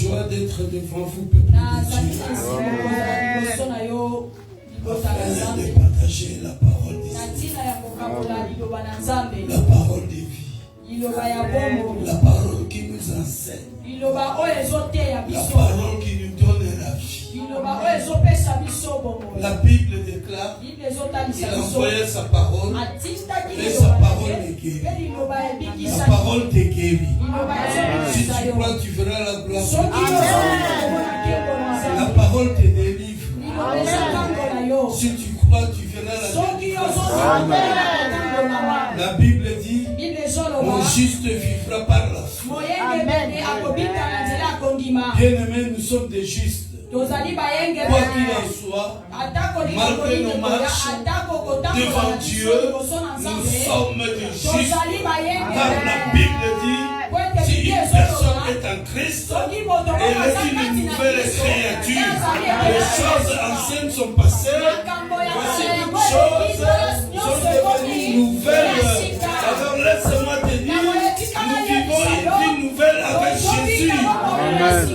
joie d'être devant vous, peuple de Dieu. Afin de partager la parole de Dieu. La parole de vie. La parole qui nous enseigne. La parole qui nous donne la vie. La Bible déclare qu'il a envoyé sa parole, et sa parole est guérie. La parole te guérit. Si tu crois, tu verras la gloire de Dieu. La parole te délivre. Si tu crois, tu verras la délivrance. La Bible dit, mon juste vivra par la foi. Bien-aimés, nous sommes des justes. Quoi qu'il en soit, malgré nos marches devant Dieu, nous sommes des justes. Car la Bible dit, si une personne est en Christ, elle est une nouvelle créature. Les choses anciennes sont passées, voici toutes choses sont devenues nouvelles. Alors laisse-moi te dire, nous vivons une vie nouvelle avec Jésus. Amen.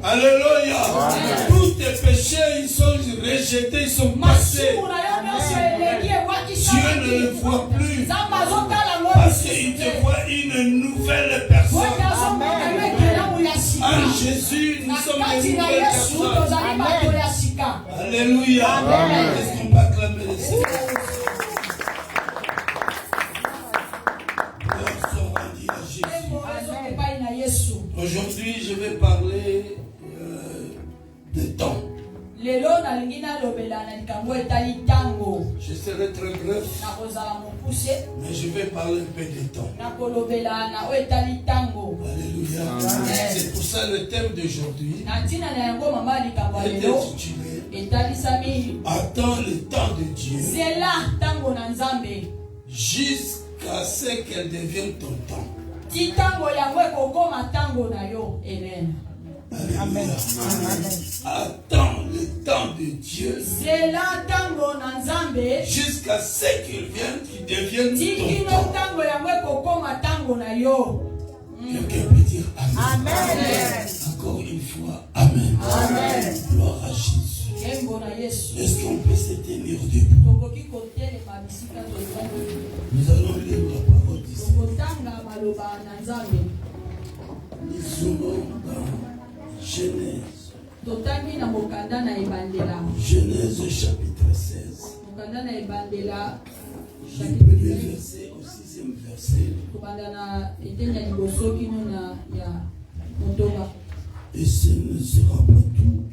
Alléluia. Tous tes péchés, ils sont rejetés, ils sont passés. Dieu ne le voit plus. Parce qu'il te voit une nouvelle personne. En Jésus, nous sommes des nouvelles personnes. Alléluia. Est-ce qu'on peut acclamer le Seigneur? Aujourd'hui, je vais parler de temps. Je serai très bref, mais je vais parler un peu de temps. Alléluia. C'est pour ça le thème d'aujourd'hui est intitulé Attends le temps de Dieu jusqu'à ce qu'elle devienne ton temps. Amen. Attends le temps de Dieu jusqu'à ce qu'il vienne, qu'il devienne ton temps. Quelqu'un peut dire Amen. Amen. Encore une fois, Amen. Amen. Gloire à Jésus. Est-ce qu'on peut se tenir debout? Nous allons lire la parole d'ici. Nous sommes dans Genèse. Genèse chapitre 16. Du premier verset au 6e verset. Et ce ne sera pas tout.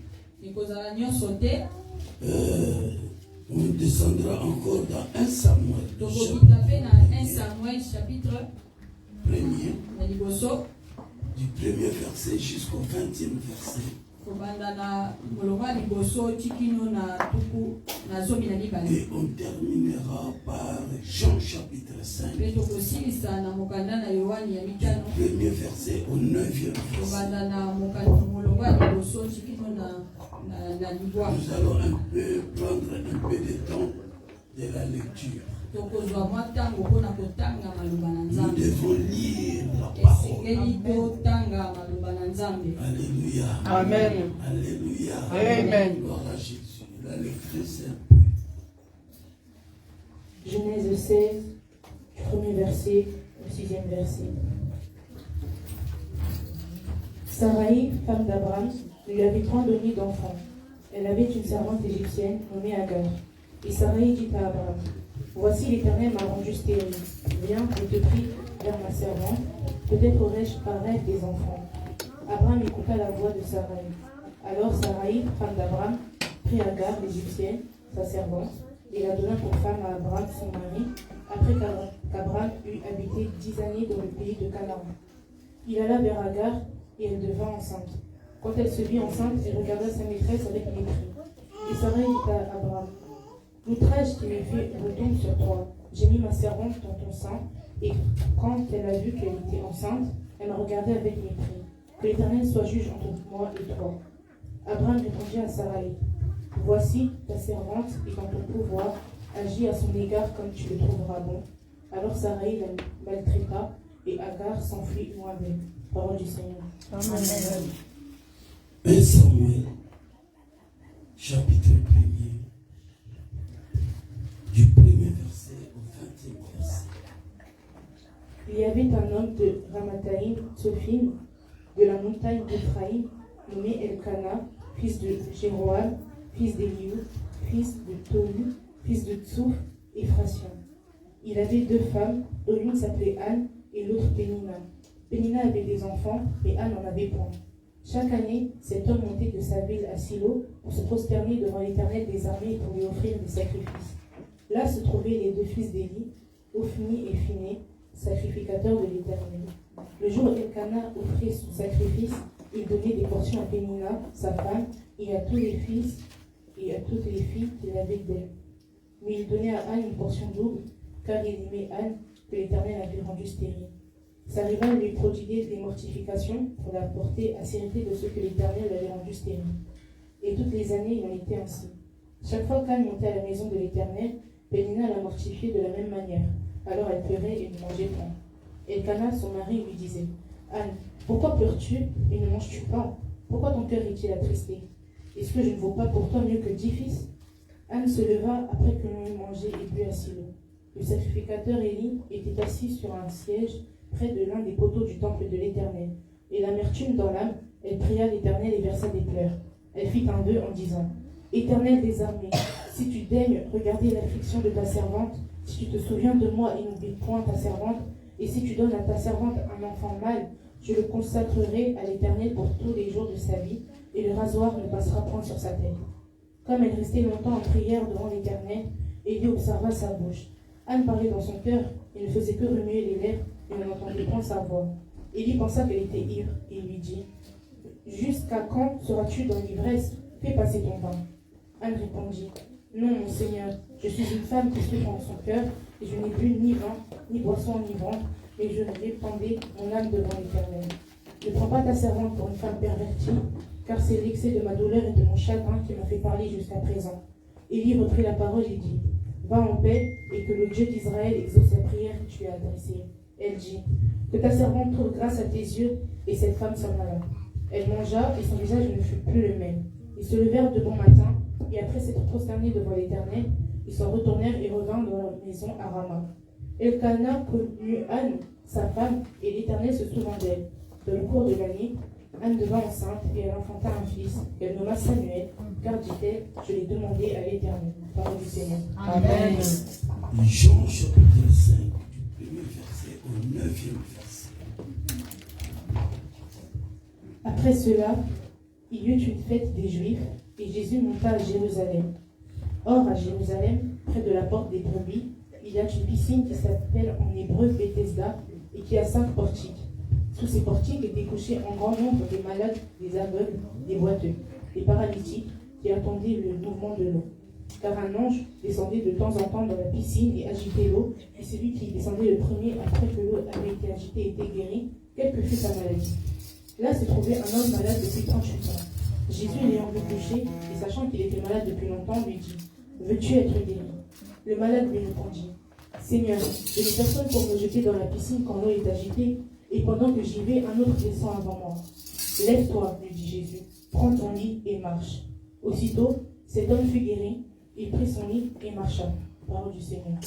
On descendra encore dans 1 Samuel. Chapitre 1er. Du premier verset jusqu'au 20e verset. Et on terminera par Jean chapitre 5. Du premier verset au 9e verset. Nous allons prendre un peu de temps de la lecture. Nous devons lire la parole. Alléluia. Amen. Alléluia. Amen. Gloire à Jésus. La lecture, c'est un peu. Genèse 16, du premier verset au 6e verset. Sarai, femme d'Abraham, ne lui avait point donné d'enfant. Elle avait une servante égyptienne nommée Agar. Et Sarai dit à Abraham, voici l'Éternel m'a rendu stérile. Viens, je te prie, vers ma servante, peut-être aurais-je par elle des enfants. Abraham écouta la voix de Sarai. Alors Sarai, femme d'Abraham, prit Agar, l'Égyptienne, sa servante, et la donna pour femme à Abraham, son mari, après qu'Abraham eut habité 10 années dans le pays de Canaan. Il alla vers Agar, et elle devint enceinte. Quand elle se vit enceinte, elle regarda sa maîtresse avec mépris. Et Sarai dit à Abraham, l'outrage qui m'est fait retombe sur toi. J'ai mis ma servante dans ton sein, et quand elle a vu qu'elle était enceinte, elle m'a regardé avec mépris. Que l'Éternel soit juge entre moi et toi. Abraham répondit à Sarai, voici ta servante est dans ton pouvoir, agis à son égard comme tu le trouveras bon. Alors Sarai la maltraita, et Agar s'enfuit loin d'elle. Parole du Seigneur. Amen. 1 Samuel, chapitre 1er, du 1er verset au 20e verset. Il y avait un homme de Ramathaïm, Tsophim, de la montagne d'Ephraïm, nommé Elkana, fils de Jéroam, fils d'Eliou, fils de Tohu, fils de Tsouf, Ephratien. Il avait 2 femmes, dont l'une s'appelait Anne et l'autre Pénina. Pénina avait des enfants, mais Anne n'en avait point. Chaque année, cet homme montait de sa ville à Silo pour se prosterner devant l'Éternel des armées pour lui offrir des sacrifices. Là se trouvaient les 2 fils d'Élie, Ophni et Phiné, sacrificateurs de l'Éternel. Le jour où Elkana offrait son sacrifice, il donnait des portions à Pénina, sa femme, et à tous les fils et à toutes les filles qu'il avait d'elle. Mais il donnait à Anne une portion double, car il aimait Anne, que l'Éternel avait rendue stérile. Sa rivale lui prodiguait des mortifications pour la porter à s'irriter de ceux que l'Éternel avait rendus stériles. Et toutes les années, il en était ainsi. Chaque fois qu'Anne montait à la maison de l'Éternel, Pénina la mortifiait de la même manière. Alors elle pleurait et ne mangeait point. Elkana, son mari, lui disait « Anne, pourquoi pleures-tu et ne manges-tu pas? Pourquoi ton cœur est-il attristé? Est-ce que je ne vaux pas pour toi mieux que 10 fils ?» Anne se leva après que l'on eut mangé et bu à Silo. Le sacrificateur Élie était assis sur un siège près de l'un des poteaux du temple de l'Éternel. Et l'amertume dans l'âme, elle pria l'Éternel et versa des pleurs. Elle fit un vœu en disant « Éternel des armées, si tu daignes regarder l'affliction de ta servante, si tu te souviens de moi et n'oublies point ta servante, et si tu donnes à ta servante un enfant mâle, je le consacrerai à l'Éternel pour tous les jours de sa vie, et le rasoir ne passera point sur sa tête. » Comme elle restait longtemps en prière devant l'Éternel, Élie observa sa bouche. Anne parlait dans son cœur, et ne faisait que remuer les lèvres, et on n'entendait point sa voix. Élie pensa qu'elle était ivre, et il lui dit « Jusqu'à quand seras-tu dans l'ivresse? Fais passer ton vin. » Anne répondit « Non, mon Seigneur, je suis une femme qui souffre en son cœur, et je n'ai bu ni vin, ni boisson enivrante, mais je répandais mon âme devant l'Éternel. Ne prends pas ta servante pour une femme pervertie, car c'est l'excès de ma douleur et de mon chagrin qui m'a fait parler jusqu'à présent. » Élie reprit la parole et dit « Va en paix, et que le Dieu d'Israël exauce la prière que tu lui as adressée. » Elle dit « Que ta servante trouve grâce à tes yeux. » Et cette femme s'en alla. Elle mangea, et son visage ne fut plus le même. Ils se levèrent de bon matin, et après s'être prosternés devant l'Éternel, ils s'en retournèrent et revinrent dans leur maison à Rama. Elkana connut Anne, sa femme, et l'Éternel se souvint d'elle. Dans le cours de l'année, Anne devint enceinte, et elle enfanta un fils, qu'elle nomma Samuel, car dit-elle, je l'ai demandé à l'Éternel. Parole du Seigneur. Amen. Jean chapitre 5, du 1er verset au 9e verset. Après cela, il y eut une fête des Juifs, et Jésus monta à Jérusalem. Or, à Jérusalem, près de la porte des brebis, il y a une piscine qui s'appelle en hébreu Bethesda, et qui a 5 portiques. Sous ces portiques étaient couchés en grand nombre des malades, des aveugles, des boiteux, des paralytiques, qui attendaient le mouvement de l'eau. Car un ange descendait de temps en temps dans la piscine et agitait l'eau, et celui qui descendait le premier après que l'eau avait été agitée était guéri, quelle que fût sa maladie. Là se trouvait un homme malade depuis 38 ans. Jésus l'ayant vu coucher, et sachant qu'il était malade depuis longtemps, lui dit « Veux-tu être guéri ?» Le malade lui répondit « Seigneur, je n'ai personne pour me jeter dans la piscine quand l'eau est agitée, et pendant que j'y vais, un autre descend avant moi. Lève-toi, lui dit Jésus, prends ton lit et marche. Aussitôt, cet homme fut guéri, il prit son lit et marcha. Parole du Seigneur.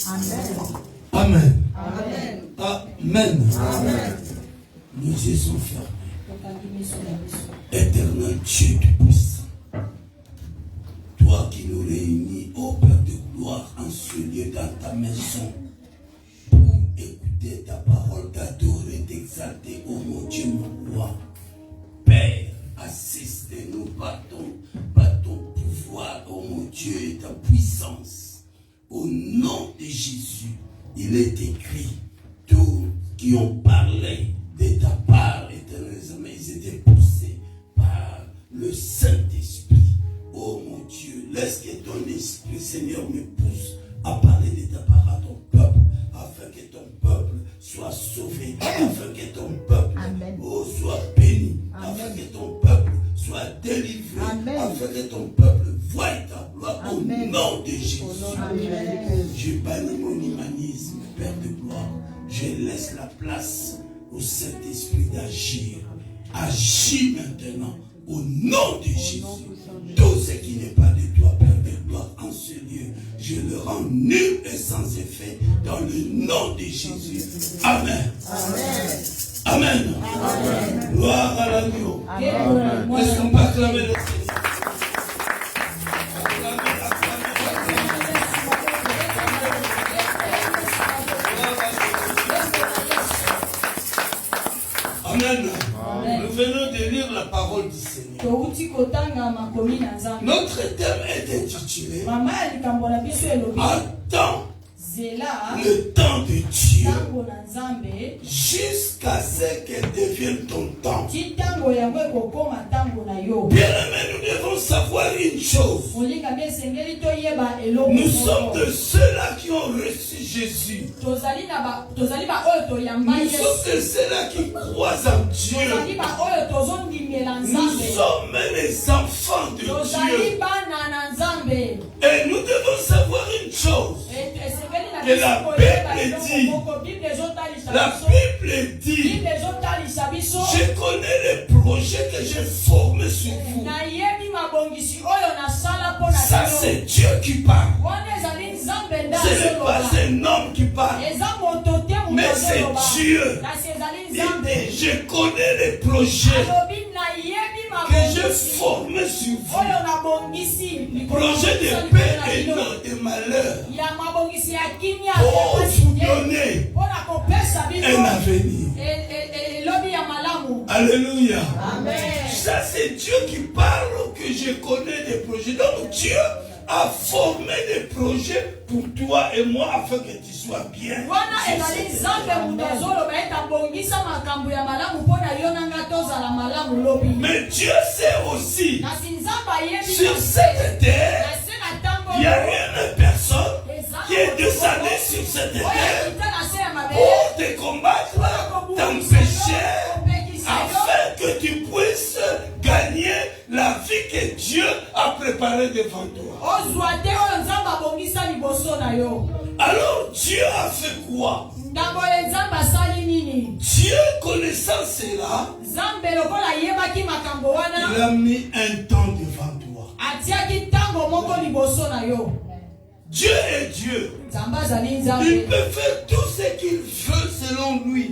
Amen. Amen. Amen. Amen. Nos yeux sont fermés. Éternel Dieu Tout-Puissant, toi qui nous réunis au Père de gloire en ce lieu dans ta maison, pour écouter ta parole, t'adorer, t'exalter, oh mon Dieu, mon roi. Père, assiste-nous par ton pouvoir, oh mon Dieu, et ta puissance. Au nom de Jésus, il est écrit, tous qui ont parlé de ta part, éternel, ils étaient poussés par le Saint-Esprit. Oh mon Dieu, laisse que ton esprit, Seigneur, me pousse à parler de ta part à ton peuple, afin que ton peuple soit sauvé, afin que ton peuple soit béni, afin que ton peuple soit délivré, afin que ton peuple voie ta gloire. Au nom de Jésus, je bannis mon humanisme, Père de gloire. Je laisse la place au Saint-Esprit d'agir agis maintenant au nom de Jésus. Tout ce qui n'est pas de toi, Père de gloire, en ce lieu, je le rends nul et sans effet dans le nom de Jésus. Amen. Amen. Amen. Gloire à l'agneau. Est-ce qu'on peut acclamer le Seigneur? Amen. Nous venons de lire la parole du Seigneur. Notre thème est intitulé Attends le temps de Dieu jusqu'à ce qu'elle devienne ton temps. Bien-aimé, nous devons savoir une chose. Nous sommes de ceux-là qui ont reçu Jésus. Nous sommes de ceux-là qui croient en Dieu. Nous sommes les enfants de Dieu. Et nous devons savoir une chose. Que la Bible dit, je connais les projets que j'ai formés sur vous. Ça c'est Dieu qui parle. Ce n'est pas un homme qui parle, mais c'est Dieu. Il dit, je connais les projets que j'ai formés sur vous. Projet de paix et non de malheur. Pour vous donner un avenir. Alléluia. Amen. Ça c'est Dieu qui parle, que je connais des projets. Donc Dieu a formé des projets pour toi et moi afin que tu sois bien. Mais Dieu sait aussi sur cette terre, il n'y a une personne qui est descendue sur cette terre pour te combattre, t'empêcher, afin que tu puisses gagner la vie que Dieu a préparée devant toi. Alors Dieu a fait quoi? Dieu connaissant cela, il a mis un temps devant toi. Dieu est Dieu. Il peut faire tout ce qu'il veut selon lui.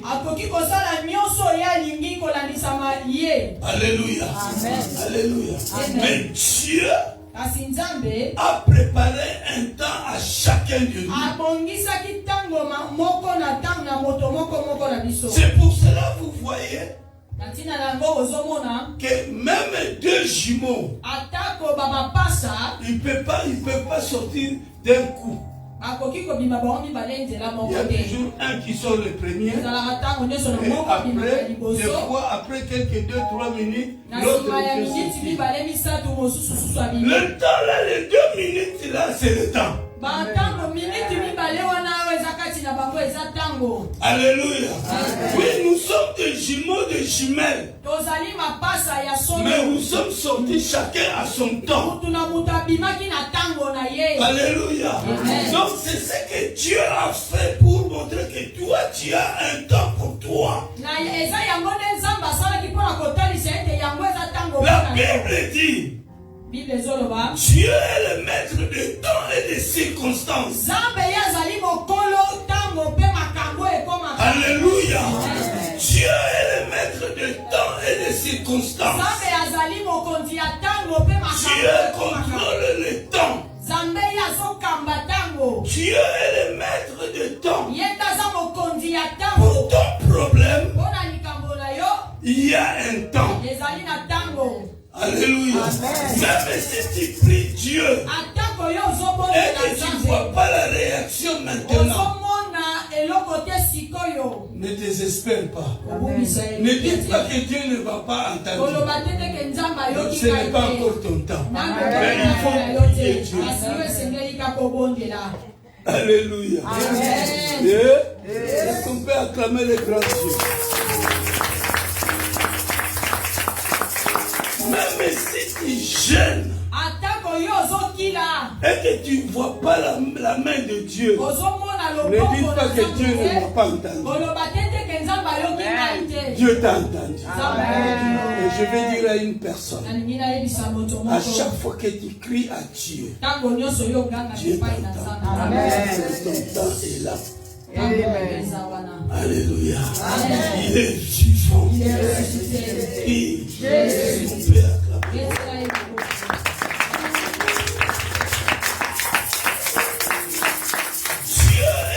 Alléluia. Amen. Alléluia. Amen. Mais Dieu a préparé un temps à chacun de nous. C'est pour cela que vous voyez que même deux jumeaux, ils ne peuvent pas sortir d'un coup. Il y a toujours un qui sort le premier. Et après, des fois, après quelques 2-3 minutes, l'autre vient sortir. Le temps là, les 2 minutes là, c'est le temps. Alléluia. Oui, nous sommes des jumeaux, des jumelles. Mais nous sommes sortis chacun à son temps. Alléluia. Donc c'est ce que Dieu a fait pour montrer que toi tu as un temps pour toi. La Bible dit, Dieu est le maître de temps et de circonstances. Alléluia. Dieu est le maître de temps et de circonstances. Dieu contrôle le temps. Dieu est le maître de temps. Pour ton problème, il y a un temps. Alléluia. Même si tu pries Dieu et que tu ne vois pas la réaction maintenant, ne désespère pas. Ne dis pas que Dieu ne va pas entendre. Donc ce n'est pas encore ton temps. Mais il faut prier Dieu. Alléluia. Est-ce qu'on peut acclamer les grands dieux? Même si tu gênes et que tu ne vois pas la main de Dieu, ne dis pas que Dieu ne va pas entendre. Dieu t'a entendu. Et je vais dire à une personne, à chaque fois que tu cries à Dieu, Dieu t'entend. Ton temps est là. Alléluia. Il est vivant. Il est ressuscité. Son Père. Dieu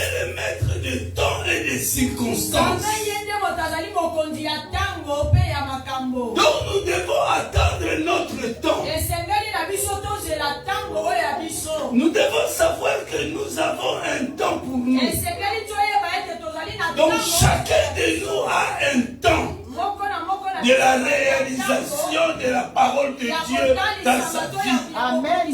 est le maître du temps et des circonstances. Donc nous devons attendre notre temps. Nous devons savoir que nous avons un temps pour nous. Donc chacun de nous a un temps de la réalisation de la parole de Dieu dans sa vie. Amen.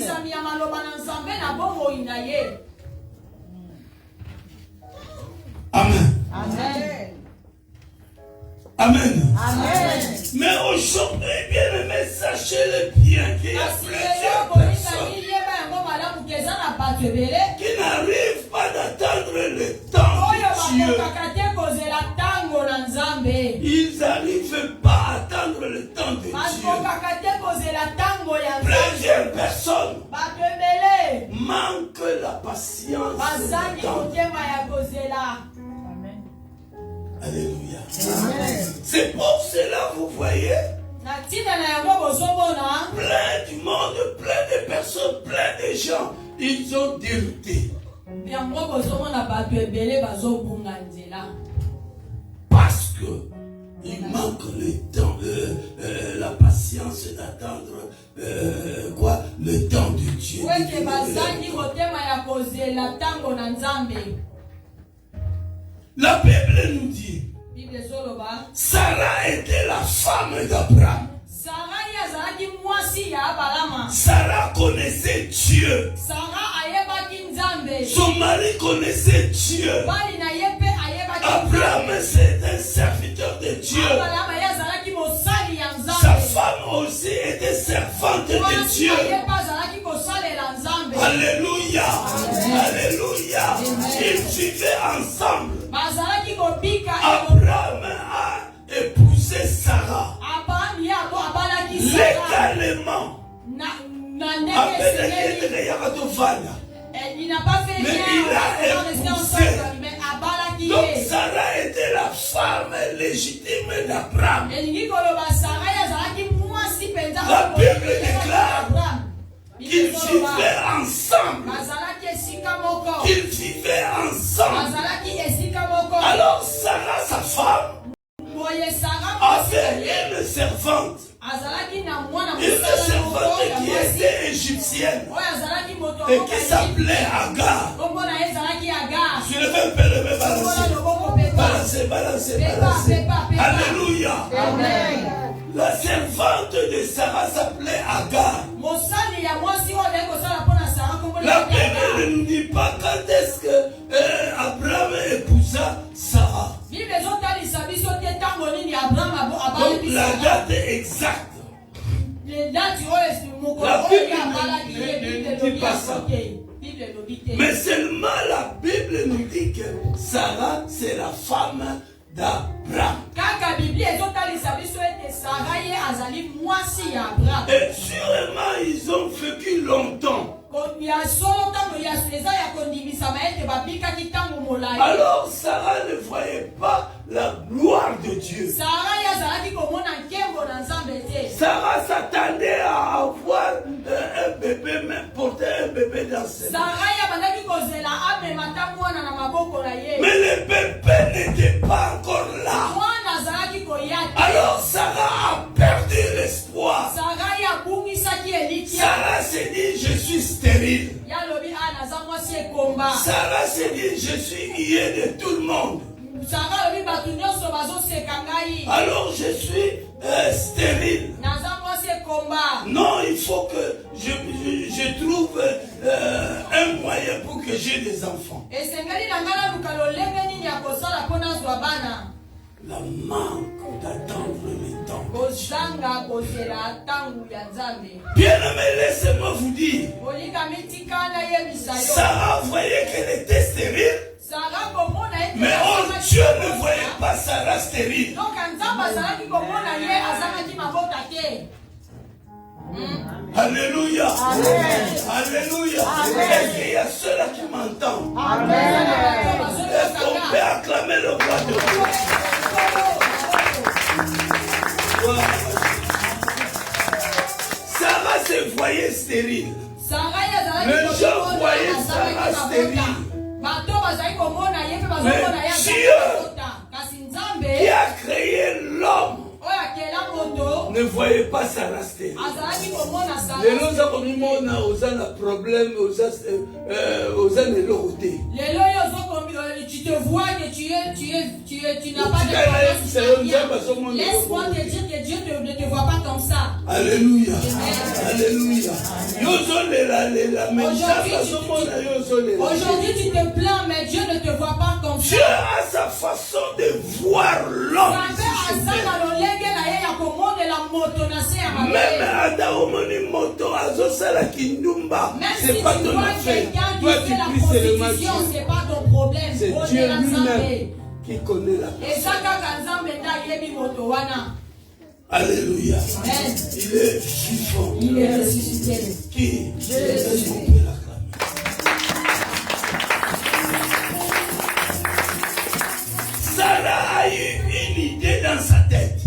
Amen. Amen. Amen. Amen. Mais aujourd'hui, bien aimé, sachez-le bien qu'il y a plusieurs personnes qui n'arrivent pas d'attendre le temps de Dieu. Ils n'arrivent pas à attendre le temps de Dieu. Plusieurs personnes manquent la patience. Alléluia. C'est pour cela, vous voyez, plein du monde, plein de personnes, plein de gens, ils ont dérouté. Parce que il manque le temps, la patience d'attendre le temps de Dieu. La Bible nous dit, Sarah était la femme d'Abraham. Sarah connaissait Dieu. Son mari connaissait Dieu. Abraham, c'est un serviteur de Dieu. Sa femme aussi était servante de Dieu. Alléluia. Alléluia. Ils vivaient ensemble. Abraham a épousé Sarah. Légalement. Il n'a pas fait mais il a épousé. Donc Sarah était la femme légitime d'Abraham. La Bible déclare qu'ils vivaient ensemble. Qu'ils vivaient ensemble. Alors Sarah, sa femme, avait une servante. Une servante qui était égyptienne et qui s'appelait Agar. Je le fais un peu le balancer. Alléluia. Amen. La servante de Sarah s'appelait Agar. La Bible ne nous dit pas quand est-ce que Abraham épousa Sarah. Donc la date exacte. La Bible ne dit pas ça. Mais seulement la Bible nous dit que Sarah c'est la femme d'Abraham. Et sûrement ils ont vécu longtemps. Alors Sarah ne voyait pas la gloire de Dieu. Sarah s'attendait à avoir un bébé, même porter un bébé dans ses mains. Mais le bébé n'était pas encore là. Alors Sarah a perdu l'espoir. Sarah s'est dit, je suis stérile. Sarah s'est dit, je suis liée de tout le monde. Alors je suis stérile. Non, il faut que je trouve un moyen pour que j'ai des enfants. La manque d'attendre le temps. Bien-aimé, laissez-moi vous dire. Sarah voyait qu'elle était stérile. Mais Dieu ne voyait pas Sarah stérile. Alléluia. Alléluia. Est-ce qu'il y a ceux-là qui m'entendent? Est-ce qu'on peut acclamer le roi de Dieu? Sarah se voyait stérile. Les gens voyaient Sarah stérile. Mais Dieu qui a créé l'homme ne voyait pas Sarah stérile. Les gens ont un problème, tu te vois que tu n'as pas de problème. Laisse-moi te dire que Dieu ne te voit pas comme ça. Alléluia. Alléluia. Aujourd'hui tu te plains, mais Dieu ne te voit pas comme ça. Dieu a sa façon de voir l'homme. Même Adaomoni Moto Azosala Kindumba, c'est pas ton affaire. Toi tu pries seulement Dieu. C'est pas ton problème. C'est Dieu lui-même qui connaît la personne. Alléluia. Il est vivant. Il est ressuscité. Qui? Jésus. Sarah a eu une idée dans sa tête.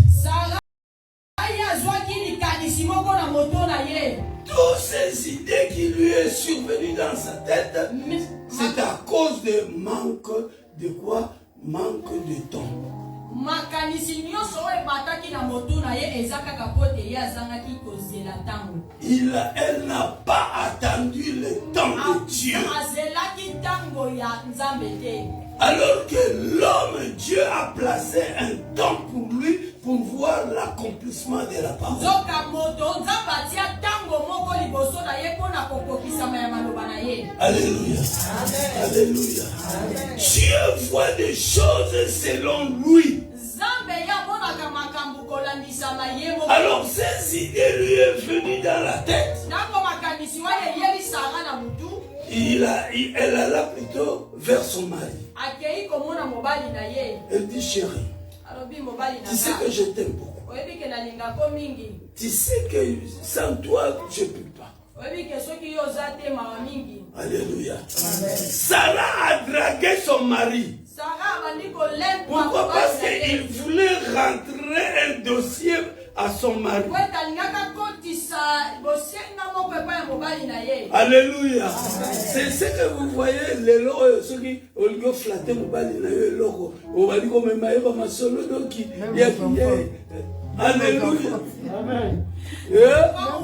Toutes ces idées qui lui est survenues dans sa tête, c'est à cause de manque de quoi? Manque de temps. Elle n'a pas attendu le temps de Dieu. Alors que l'homme, Dieu a placé un temps pour lui pour voir l'accomplissement de la parole. Alléluia. Alléluia. Dieu voit des choses selon lui. Alors ces idées lui est venues dans la tête. Elle alla plutôt vers son mari. Elle dit chérie, tu sais que je t'aime beaucoup. Tu sais que sans toi je ne peux pas. Alléluia. Sarah a dragué son mari. Pourquoi? Parce qu'il voulait rentrer un dossier à son mari. Alléluia. C'est ce que vous voyez, les lois, ceux qui ont flatté mon bali, les lois, on va dire comme Maïba Masolo, donc il y a. Alléluia. Amen.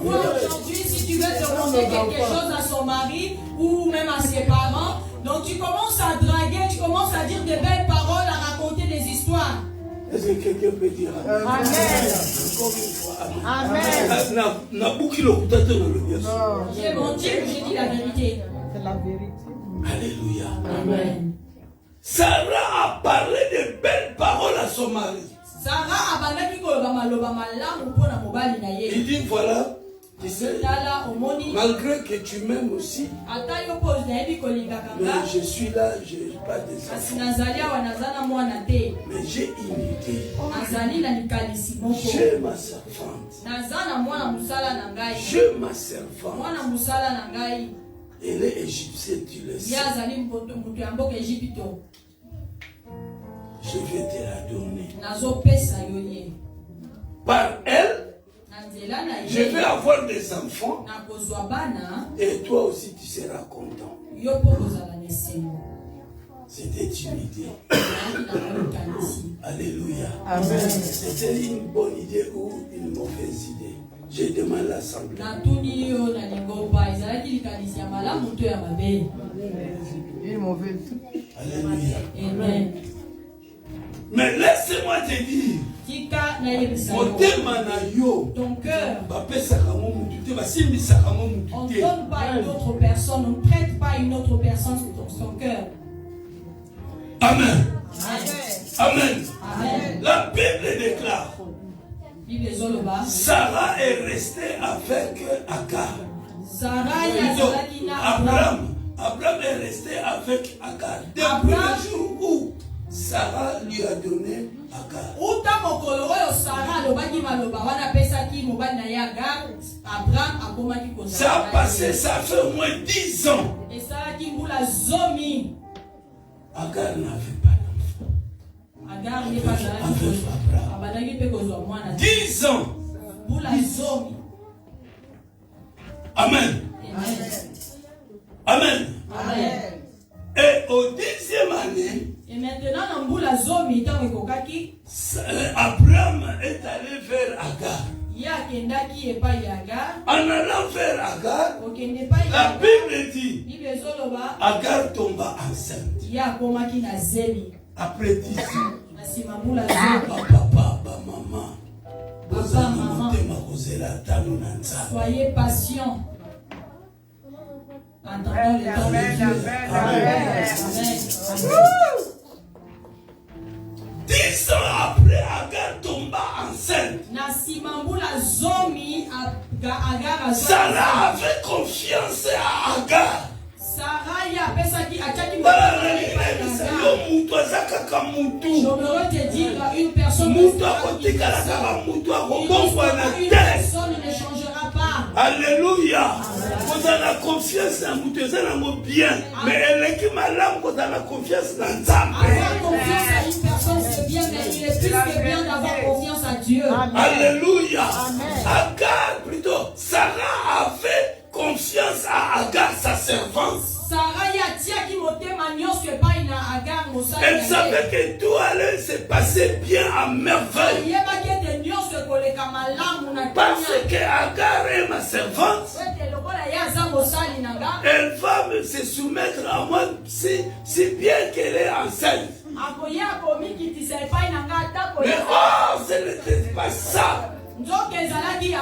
Aujourd'hui, si tu veux demander quelque chose à son mari ou même à ses parents, donc tu commences à draguer, tu commences à dire de belles paroles, à raconter des histoires. Est-ce que quelqu'un peut dire Amen? Amen. Encore une fois, Amen. J'ai menti, j'ai dit la vérité. C'est la vérité. Alléluia. Amen. Sarah a parlé de belles paroles à son mari. Il dit voilà, tu sais, malgré que tu m'aimes aussi, mais je suis là, je n'ai pas des enfants. Mais j'ai une idée. J'ai ma servante. J'ai ma servante. Elle est égyptienne, tu le sais. Je vais te la donner. Par elle, je vais avoir des enfants. Et toi aussi, tu seras content. C'était une idée. Alléluia. Amen. C'était une bonne idée ou une mauvaise idée. Je demande l'assemblée. Une mauvaise. Alléluia. Amen. Mais laisse-moi te dire. Ton cœur. On ne donne pas à une autre personne, on ne prête pas à une autre personne son cœur. Amen. Amen. Amen. Amen. La Bible déclare. Sarah est restée avec Agar. Abraham est resté avec Agar. Depuis le jour où Sarah lui a donné Agar. Ça a passé, ça fait au moins 10 ans. Agar n'avait pas d'enfant. Agar n'avait pas d'enfant. 10 ans. Amen. Amen. Amen. Et au 10e année, et maintenant, Abraham est allé vers Agar. En allant vers Agar, la Bible dit Agar tomba enceinte. Après 10 ans, papa, maman, soyez patient. Entendons le temps de Dieu. Amen. 10 ans après, Agar tomba enceinte. Sarah avait confiance à Agar. J'aimerais te dire une personne ne changera pas. Alléluia. Vous avez la confiance dans vous, vous avez bien. Mais elle est qui malade, vous avez la confiance dans Nzambe. Avoir confiance à une personne, c'est bien, mais il est plus que bien d'avoir confiance à Dieu. Alléluia. Agar, plutôt, Sarah avait confiance à Agar, sa servante. Elle savait que tout allait se passer bien à merveille. Parce que Agar est ma servante, elle va se soumettre à moi si bien qu'elle est enceinte. Mais oh, ce n'était pas ça.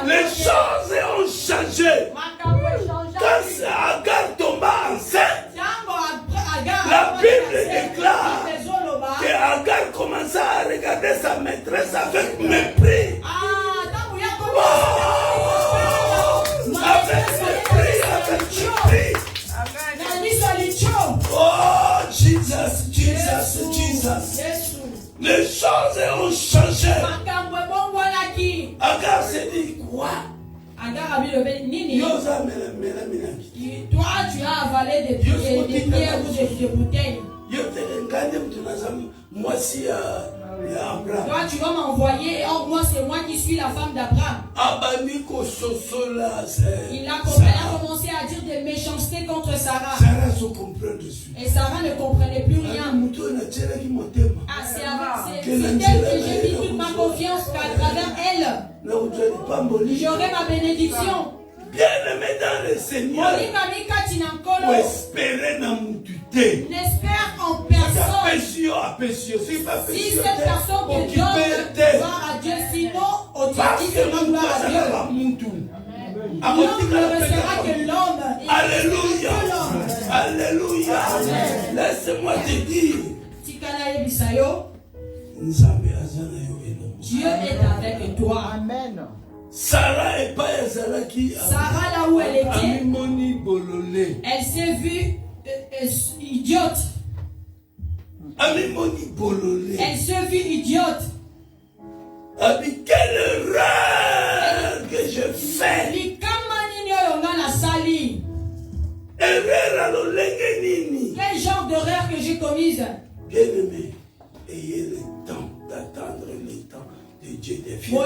Les choses ont changé. Quand Agar tomba enceinte, la Bible déclare que Agar commença à regarder sa maîtresse avec mépris. Oh, avec mépris, avec mépris. Oh, Jesus, Jesus, Jesus. Les choses ont changé. Agar s'est dit quoi? Agar a mis le nini. Toi, tu as avalé des pierres ou des bouteilles. Toi, tu vas m'envoyer. Or, moi, c'est moi qui suis la femme d'Abraham. Il a commencé à dire des méchancetés contre Sarah. Et Sarah ne comprenait plus rien. Ah, c'est elle que j'ai mis toute ma confiance qu'à travers elle, j'aurai ma bénédiction. Bien-aimé dans le Seigneur, n'espère en personne. Si cette personne te donne gloire à Dieu, sinon au Dieu gloire à Dieu. L'homme ne restera que l'homme. Alléluia. Alléluia. Laisse-moi te dire, Dieu est avec toi. Amen. Sarah est pas qui. Sarah, là où elle était, elle s'est vue idiote. Elle s'est vue idiote. Quelle erreur que je fais. Erreur quel genre d'erreur que j'ai commise? Bien-aimé, ayez le temps d'attendre le temps de Dieu des filles.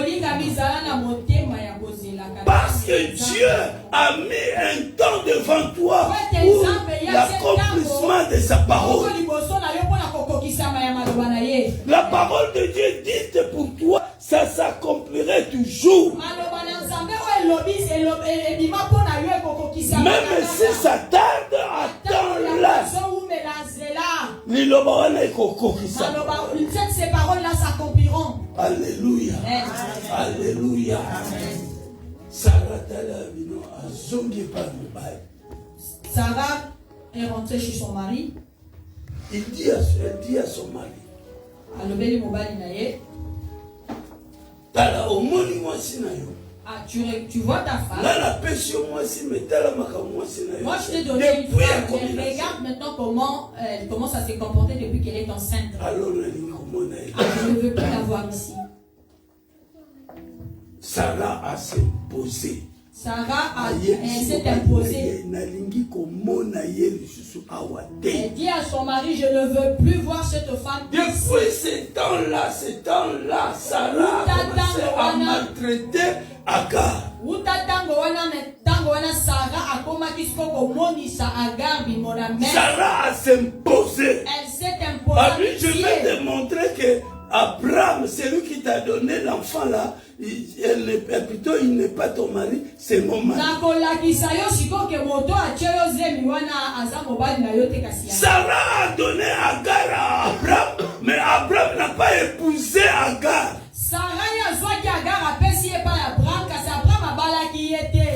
Parce que Dieu a mis un temps devant toi pour l'accomplissement de sa parole. La parole de Dieu dite pour toi, ça s'accomplirait toujours. Même si ça tarde, attends-la. Ces paroles-là s'accompliront. Alléluia. Alléluia. Sarah est rentrée chez son mari. Elle dit à son mari, Ah, tu vois ta femme. Moi, je t'ai donné une femme. Mais regarde maintenant comment elle commence à se comporter depuis qu'elle est enceinte. Alors, je ne veux plus la voir ici. Sarah a s'imposé. Sarah s'est imposée. Elle dit à son mari, je ne veux plus voir cette femme. Depuis ce temps-là, Sarah a commencé à maltraiter Agar. Sarah a s'imposé. Elle s'est imposée. Je vais te montrer que Abraham, c'est lui qui t'a donné l'enfant là. Plutôt, il n'est pas ton mari, c'est mon mari. Sarah a donné Agar à Abraham, mais Abraham n'a pas épousé Agar.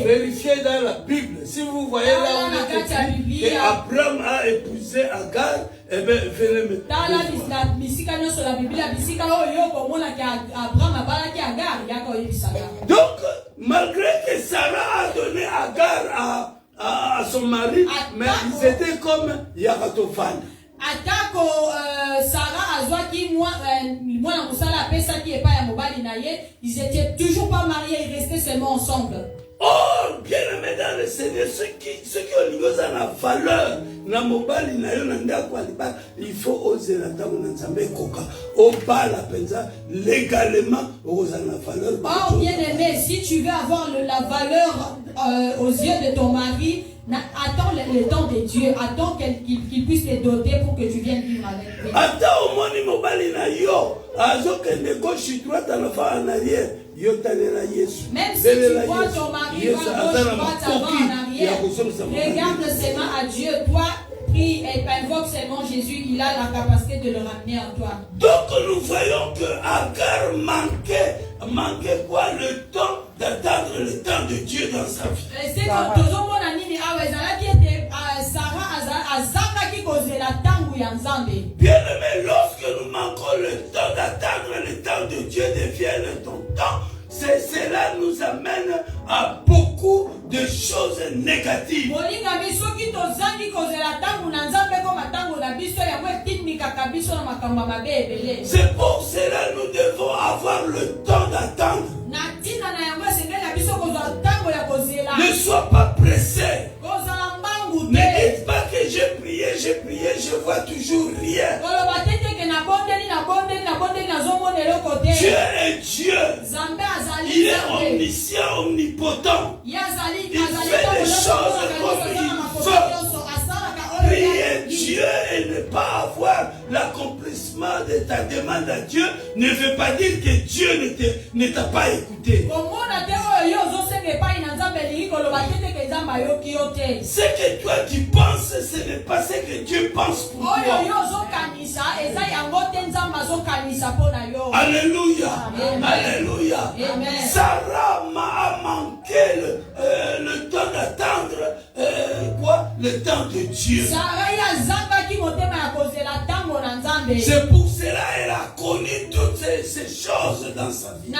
Vérifiez dans la Bible. Si vous voyez là où il est écrit que Abraham a épousé Agar, eh bien, venez me donc, malgré que Sarah a donné Agar à son mari, mais ils étaient comme Yaratofan. Atako Sarah azwaki mwana musala pesa qui est pas ya mobali na ye, ils étaient toujours pas mariés, ils restaient seulement ensemble. Oh, bien aimé dans le Seigneur, ceux qui ont une valeur, na mobali na yo na ndako aliba, il faut oser la tango na nzambe koka. Au bas la penza légalement oser la valeur. Oh, bien aimé, si tu veux avoir la valeur aux yeux de ton mari, attends le temps de Dieu, attends qu'il puisse te doter pour que tu viennes vivre avec lui. Attends au moins mobali na yo, azo que ne gauche droite en avant en arrière. Même si tu vois ton mari à gauche, droite, avant, en arrière, regarde seulement à Dieu. Toi, prie et invoque seulement Jésus. Il a la capacité de le ramener en toi. Donc nous voyons que Agar manquait quoi? Le temps d'attendre le temps de Dieu dans sa vie. C'est que tout le monde a dit bien aimé, lorsque nous manquons le temps d'attendre le temps de Dieu devient ton temps, cela nous amène à beaucoup de choses négatives. C'est pour cela que nous devons avoir le temps d'attendre. Ne sois pas pressé. Ne dites pas que j'ai prié, je vois toujours rien. Dieu est Dieu. Il est omniscient, omnipotent. Il fait des choses comme il veut. Prier Dieu et ne pas avoir l'accomplissement de ta demande à Dieu ne veut pas dire que Dieu ne t'a pas écouté. Ce que toi tu penses, ce n'est pas ce que Dieu pense pour toi. Alléluia. Alléluia. Sarah a manqué le temps d'attendre le temps de Dieu. C'est pour cela qu'elle a connu toutes ces choses dans sa vie.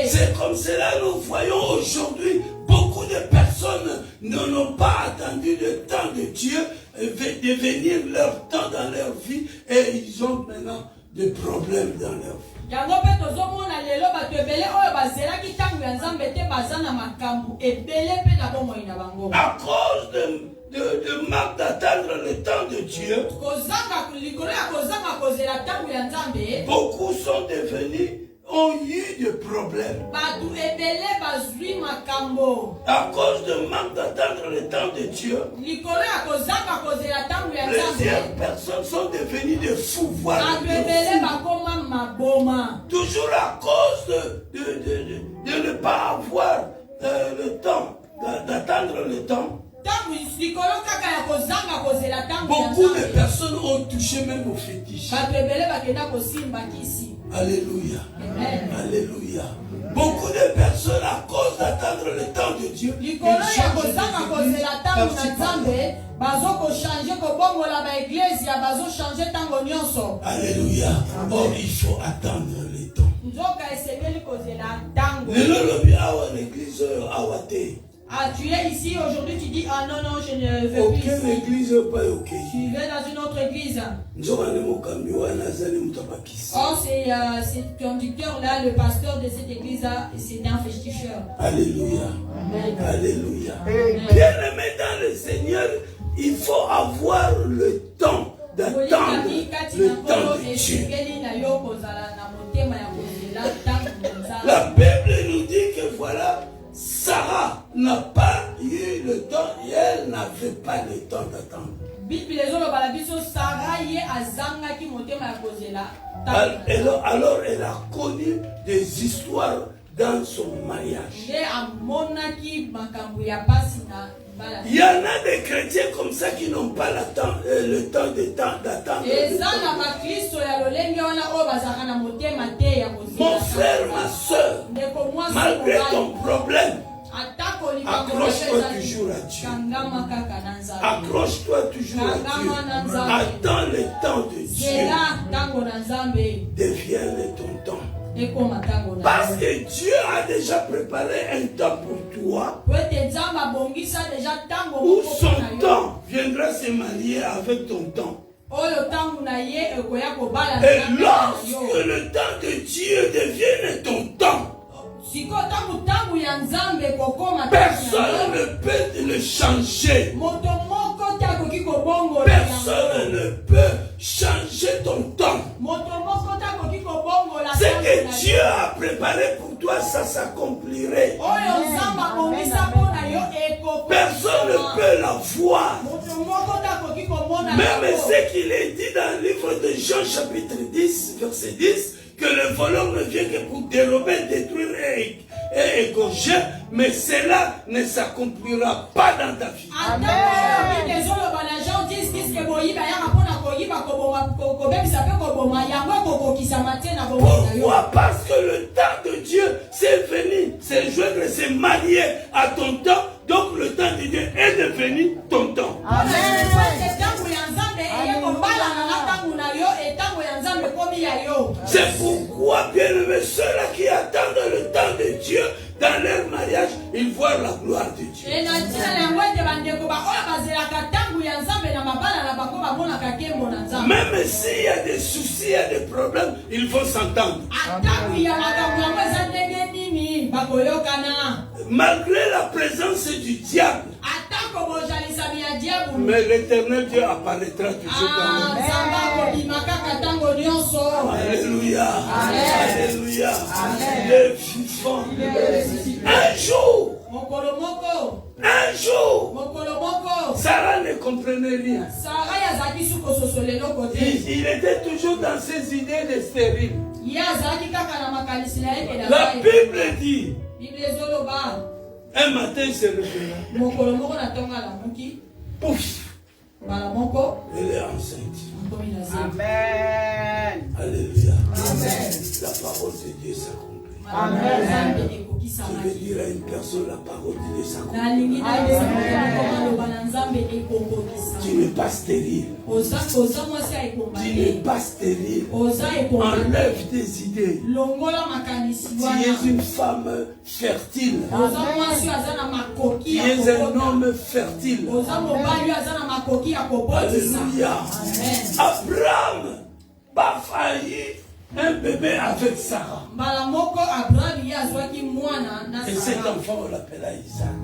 C'est comme cela que nous voyons aujourd'hui beaucoup de personnes n'ont pas attendu le temps de Dieu de venir leur temps dans leur vie et ils ont maintenant des problèmes dans leur vie. À cause de manque d'attendre le temps de Dieu, beaucoup sont devenus, ont eu des problèmes. À cause de manque d'attendre le temps de Dieu, plusieurs personnes sont devenues des fous, voilà, toujours à cause de ne pas avoir le temps, d'attendre le temps. Beaucoup de personnes ont touché même au fétiche. Alléluia. Amen. Alléluia. Beaucoup de personnes à cause d'attendre le temps de Dieu. Alléluia. Or il faut attendre le temps. Ah, tu es ici aujourd'hui, tu dis ah non, non, je ne veux plus. Aucune église pas ok. Tu vas dans une autre église. Oh, c'est conducteur là, le pasteur de cette église là, c'est un féticheur. Alléluia. Amen. Alléluia. Amen. Bien-aimé dans le Seigneur, il faut avoir le temps d'attendre le temps de Dieu. La Bible nous dit que voilà, Sarah n'a pas eu le temps et elle n'avait pas le temps d'attendre. Alors elle a connu des histoires dans son mariage. Il y en a des chrétiens comme ça qui n'ont pas le temps d'attendre. Mon frère, ma soeur, malgré ton problème, accroche-toi toujours à Dieu. Accroche-toi toujours à Dieu. Attends le temps de Dieu. Deviens ton temps. Parce que Dieu a déjà préparé un temps pour toi où son temps viendra se marier avec ton temps. Et lorsque le temps de Dieu devienne ton temps, personne ne peut le changer. Personne ne peut changer ton temps. Ce que Dieu a préparé pour toi, ça s'accomplirait. Personne ne peut la voir. Même ce qu'il est dit dans le livre de Jean chapitre 10, verset 10, que le voleur ne vient que pour dérober, détruire et égorger, mais cela ne s'accomplira pas dans ta vie. Pourquoi? Parce que le temps de Dieu c'est venu, c'est joindre, c'est marier à ton temps, donc le temps de Dieu est devenu ton temps. Amen. C'est pourquoi, bien aimés, ceux-là qui attendent le temps de Dieu dans leur mariage, ils voient la gloire de Dieu. Même s'il y a des soucis, il y a des problèmes, ils vont s'entendre. Malgré la présence du diable, mais l'éternel Dieu apparaîtra toujours dans nous. Alléluia. Alléluia. Le vivant. Un jour, Sarah ne comprenait rien. Il était toujours dans ses idées de stérile. La Bible dit, un matin il se réveilla. Pouf! Elle est enceinte. Amen. Alléluia. Amen. La parole de Dieu s'accomplit. Amen. Je vais dire à une personne, la parole de Dieu s'accomplit. Tu n'es pas stérile. Tu n'es pas stérile. Enlève tes idées. Tu es une femme fertile. Tu es un homme fertile. Alléluia. Abraham a failli un bébé avec Sarah. Et cet enfant, on l'appela Isaac.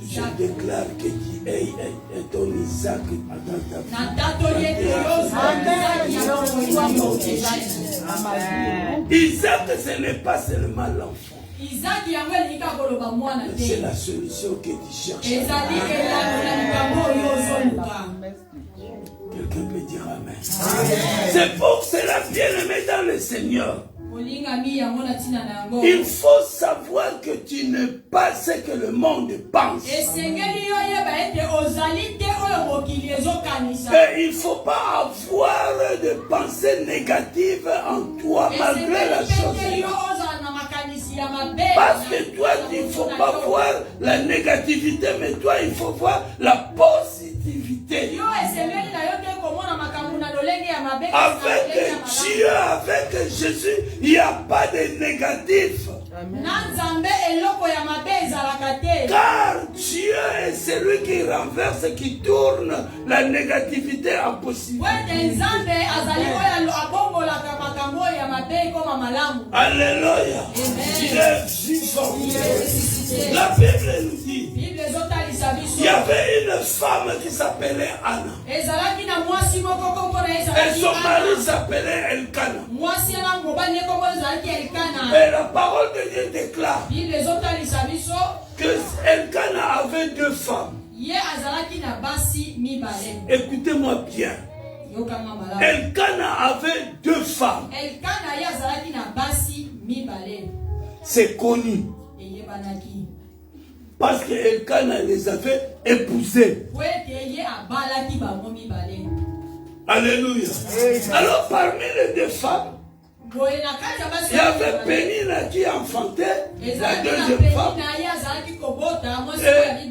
Je déclare que tu es ton Isaac dans ta vie. Isaac, ce n'est pas seulement l'enfant. C'est la solution que tu cherches. Quelqu'un peut dire Amen. C'est pour cela, bien-aimé dans le Seigneur, il faut savoir que tu n'es pas ce que le monde pense. Et il ne faut pas avoir de pensées négatives en toi, malgré la chose. Parce que toi, il ne faut pas voir la négativité, mais toi, il faut voir la positivité. Avec Dieu, avec Jésus, il n'y a pas de négatif. Car Dieu est celui qui renverse, qui tourne la négativité en positivité. Alléluia. Il est vivant. La Bible nous dit, il y avait une femme qui s'appelait Anna. Et son mari s'appelait Elkana. Et la parole de Dieu déclare que Elkana avait deux femmes. Écoutez-moi bien. Elkana avait deux femmes. C'est connu. Parce que Elkana les avait épousées. Alléluia. Alors parmi les deux femmes, il y avait Pénina qui enfantait la deuxième femme. Et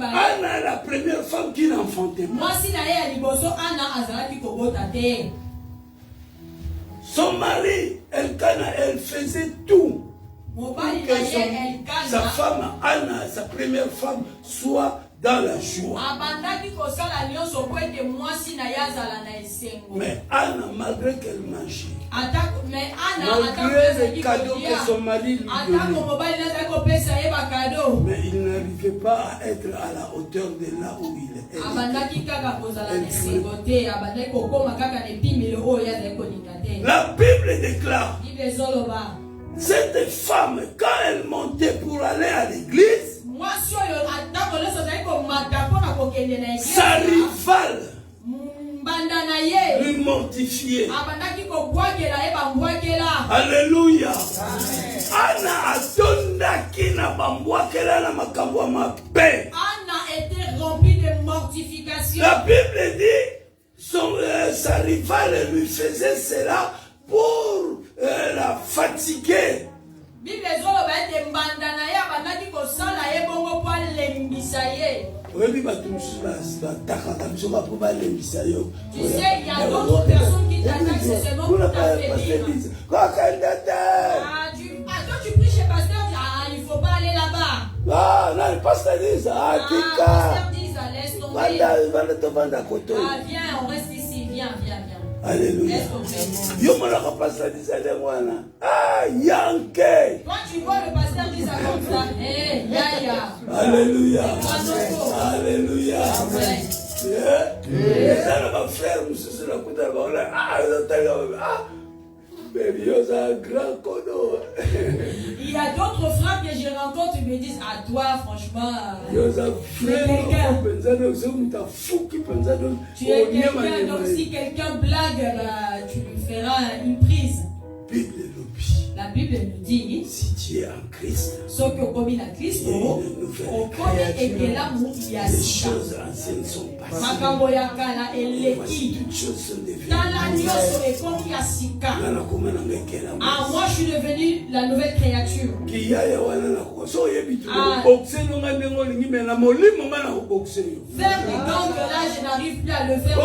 Anna, la première femme qui n'enfantait pas. Son mari, Elkana, elle faisait tout pour que sa femme, Anna, sa première femme, soit dans la joie. Mais Anna, malgré qu'elle mangeait, malgré les cadeaux que son mari lui donnait, mais il n'arrivait pas à être à la hauteur de là où il est. La Bible déclare, cette femme, quand elle montait pour aller à l'église, sa rivale lui mortifiait. Alléluia. Anna atondaki na bambwakela na makambo ya mabe. Anna était remplie de mortification. La Bible dit sa rivale lui faisait cela pour la fatiguer. Tu sais, il y a d'autres personnes qui t'attaquent, c'est seulement pour t'affaiblir. Toi, tu pries chez pasteur, il ne faut pas aller là-bas. Ah, non, le pasteur dit ça. Pasteur dit ça, laisse tomber. Viens, on reste ici, viens. Alléluia. Yo mon pasteur dit ça. Ah, Yankee. Toi tu vois le pasteur dit ça comme ça. Yaya. Alléluia. Alléluia. Ça va faire monsieur la coupe il y a d'autres frères que je rencontre qui me disent à toi franchement tu es quelqu'un donc si quelqu'un blague tu lui feras une prise. La Bible nous dit si tu es en Christ, ce que comme il a Christ, les choses anciennes sont passées. Toutes choses sont devenues. Moi je suis devenu la nouvelle créature. Faire des gangs là, je n'arrive plus à le faire.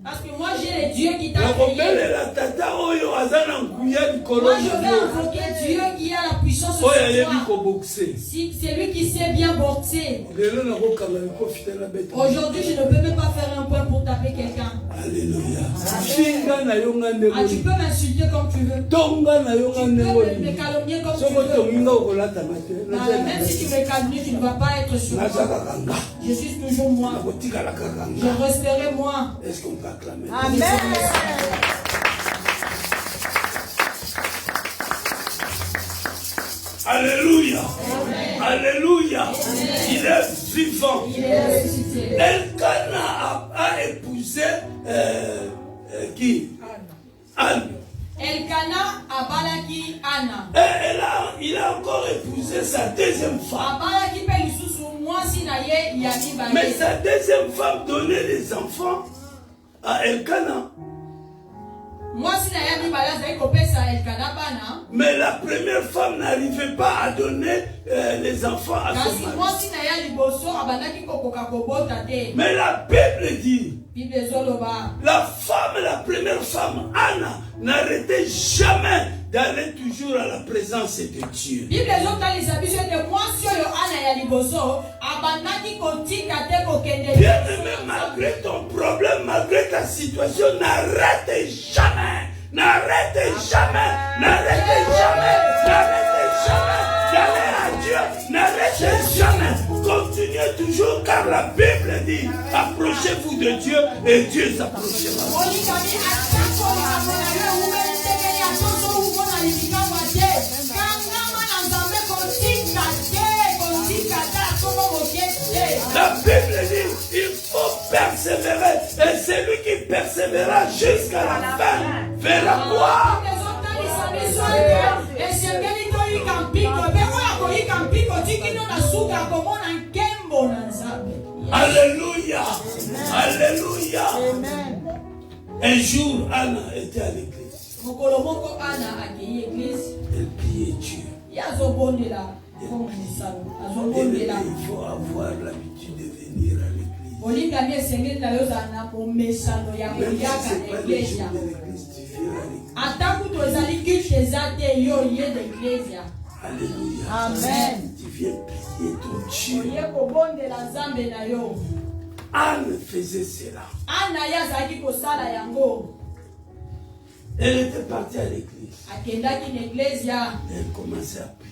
Parce que moi j'ai les dieux qui t'a créé. Moi je vais invoquer Dieu qui a la puissance sur toi. Si c'est lui qui sait bien boxer. Aujourd'hui je ne peux même pas faire un point pour taper quelqu'un. Alléluia. Tu peux m'insulter comme tu veux. Tu peux me calomnier comme tu veux. Même si tu me calomnies, tu ne vas pas être sur moi. Je suis toujours moi. Je resterai moi. Est-ce qu'on peut acclamer? Amen. Alléluia. Alléluia. Il est vivant. Elkana a épousé qui? Anne. Elkana a balaki Anna. Et il a encore épousé sa deuxième femme. Mais sa deuxième femme donnait les enfants à Elkana. Mais la première femme n'arrivait pas à donner les enfants à son mari. Mais la Bible dit, la première femme, Anna, n'arrêtait jamais d'aller toujours à la présence de Dieu. Bien aimé, malgré ton problème, malgré ta situation, n'arrête jamais. N'arrêtez jamais, n'arrêtez jamais, n'arrêtez jamais d'aller à Dieu, n'arrêtez jamais, continuez toujours car la Bible dit, approchez-vous de Dieu et Dieu s'approchera. La Bible dit, il faut persévérer. Et celui qui persévérera jusqu'à la fin verra quoi? Alléluia. Alléluia. Un jour, Anna était à l'église. Elle priait Dieu. Il faut avoir l'habitude de venir à l'église. Même si ce n'est pas les jours de l'église, tu viens à l'église. Alléluia. Amen. Tu viens prier ton Dieu. Anne faisait cela. Elle était partie à l'église. Elle commençait à prier.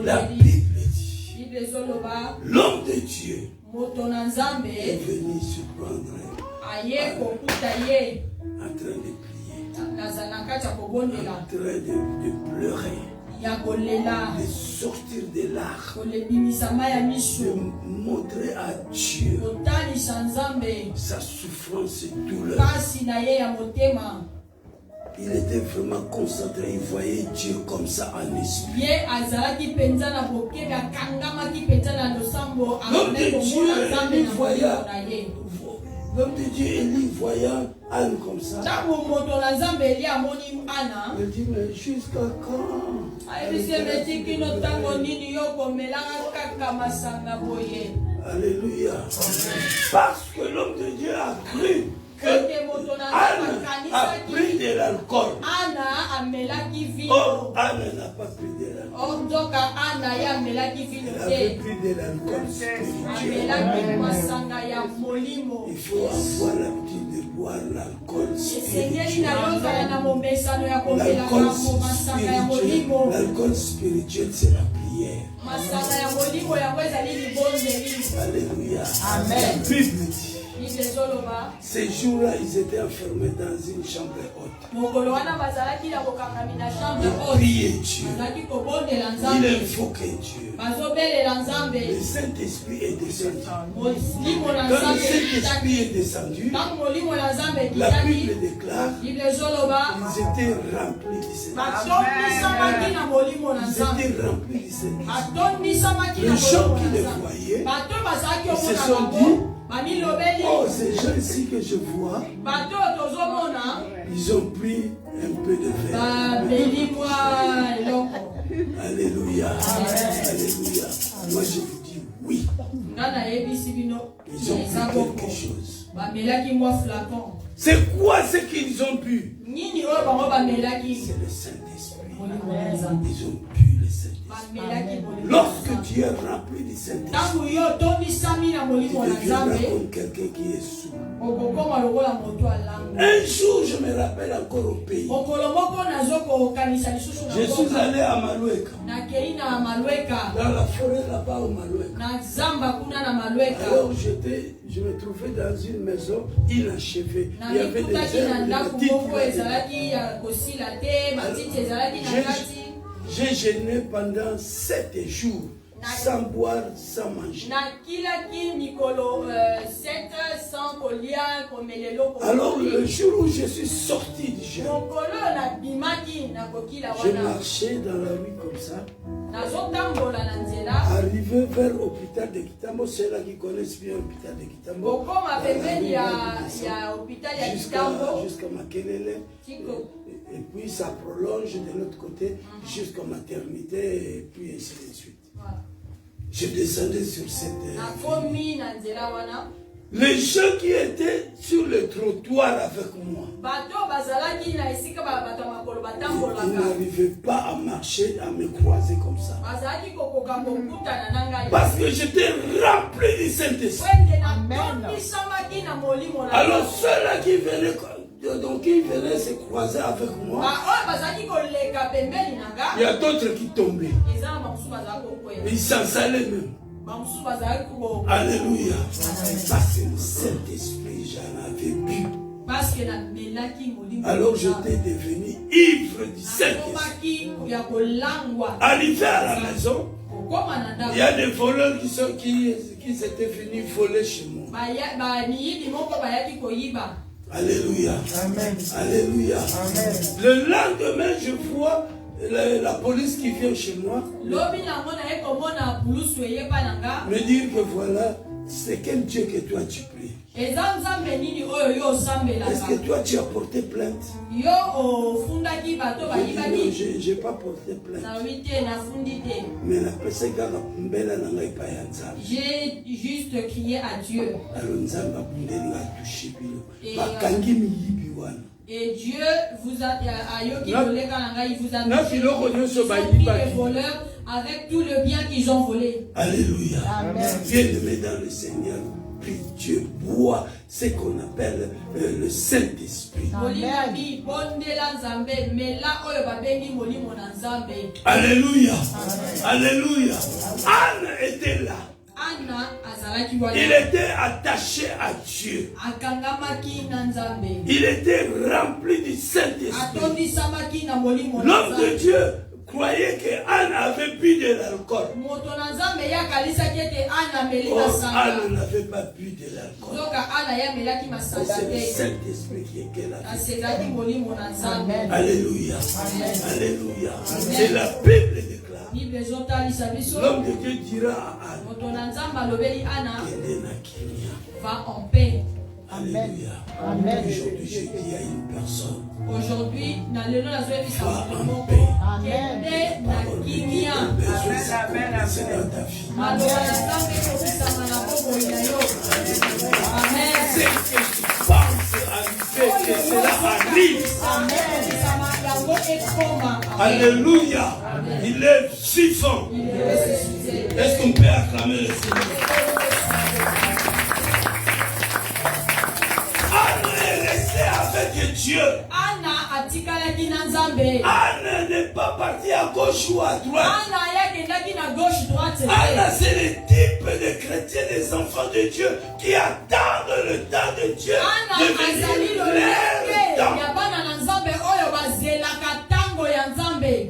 La Bible dit, l'homme de Dieu est venu se prendre en train de prier, en train de pleurer, de sortir des larmes, de montrer à Dieu sa souffrance et douleur. Il était vraiment concentré, il voyait Dieu comme ça en esprit. L'homme de Dieu, Élie, voyant Anne comme ça, il dit, mais jusqu'à quand? Alléluia. Parce que l'homme de Dieu a cru que Anne a pris de l'alcool. Or, Anne n'a pas pris de l'alcool. Elle avait pris de l'alcool spirituel. Il faut avoir l'habitude de boire l'alcool spirituel. L'alcool spirituel, c'est la prière. Alléluia. Amen. La Bible dit, ces jours-là, ils étaient enfermés dans une chambre haute. Ils priaient Dieu. Ils invoquaient Dieu. Le Saint-Esprit est descendu. Quand le Saint-Esprit est descendu, la Bible déclare qu'ils étaient remplis du Saint-Esprit. Ils étaient remplis du Saint-Esprit. Les gens qui les voyaient, ils se sont dit, oh, ces gens ici que je vois, ils ont pris un peu de verre. Alléluia. Alléluia. Moi je vous dis oui. Ils ont pris quelque chose. C'est quoi ce qu'ils ont bu? C'est le Saint-Esprit. Ils ont bu le Saint-Esprit. Lorsque tu es rempli du Saint-Esprit, tu deviendras comme quelqu'un qui est sourd. Un jour, je me rappelle encore au pays. Je suis allé à Maloueka. Dans la forêt là-bas au Maloueka. Alors je me trouvais dans une maison inachevée. Il y avait des herbes, j'ai jeûné pendant 7 jours. sans boire, sans manger. Alors le jour où je suis sorti du jeûne, je marchais dans la rue comme ça, arrivé vers l'hôpital de Kitambo, ceux-là qui connaissent bien l'hôpital de Kitambo, jusqu'à Makelele, et puis ça prolonge de l'autre côté jusqu'à maternité, et puis ainsi de suite. Je descendais sur cette... Les gens qui étaient sur le trottoir avec moi, ils n'arrivaient pas à marcher, à me croiser comme ça. Parce que j'étais rempli du Saint-Esprit. Alors ceux-là qui venaient... Donc ils venaient se croiser avec moi. Il y a d'autres qui tombaient. Ils s'en salaient même. Alléluia. Parce que le Saint-Esprit, j'en avais bu. Alors j'étais devenu ivre du Saint-Esprit. Arrivé à la maison, il y a des voleurs qui étaient venus voler chez moi. Alléluia. Amen. Alléluia. Amen. Le lendemain, je vois la police qui vient chez moi me dire que voilà, c'est quel Dieu que toi tu pries. Est-ce que toi tu as porté plainte? Je n'ai pas porté plainte. Mais la personne j'ai juste crié à Dieu. Et Dieu vous a dit les voleurs avec tout le bien qu'ils ont volé. Alléluia. Bien-aimé dans le Seigneur, prie Dieu, bois ce qu'on appelle le Saint-Esprit. Alléluia. Alléluia. Anne était là. Il était attaché à Dieu. Il était rempli du Saint-Esprit. L'homme de Dieu croyait que Anne avait bu de l'alcool. Oh, Anne n'avait pas bu de l'alcool. C'est le Saint-Esprit qui était là. Alléluia. Alléluia. Et la Bible déclare. L'homme de Dieu dira à Anne, va en paix. Alléluia. Amen. Aujourd'hui, je dis à une personne, aujourd'hui, va en paix. Amen. C'est dans ta vie. Amen. C'est que tu penses arriver, que cela arrive. Alléluia. Il est vivant. Est-ce qu'on peut acclamer le Seigneur? Avec Dieu. Anne n'est pas partie à gauche ou à droite. Anne, c'est le type de chrétiens, des enfants de Dieu qui attendent le temps de Dieu de venir leur temps.